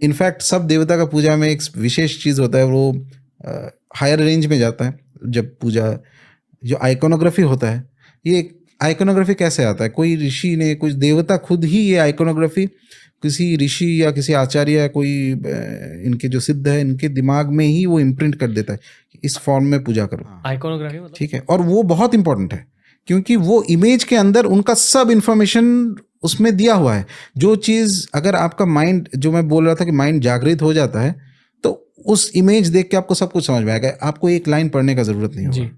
In fact सब देवता का पूजा में एक विशेष चीज़ होता है, वो हायर रेंज में जाता है जब पूजा, जो आइकोनोग्राफी होता है। ये आइकोनोग्राफी कैसे आता है? कोई ऋषि ने, कुछ देवता खुद ही ये आइकोनोग्राफी किसी ऋषि या किसी आचार्य या कोई इनके जो सिद्ध है, इनके दिमाग में ही वो इम्प्रिंट कर देता है, इस फॉर्म में पूजा करो। आइकोनोग्राफी मतलब, ठीक है, और वो बहुत इंपॉर्टेंट है क्योंकि वो इमेज के अंदर उनका सब इंफॉर्मेशन उसमें दिया हुआ है। जो चीज़ अगर आपका माइंड, जो मैं बोल रहा था कि माइंड जागृत हो जाता है, तो उस इमेज देख के आपको सब कुछ समझ में आएगा, आपको एक लाइन पढ़ने का ज़रूरत नहीं होगा।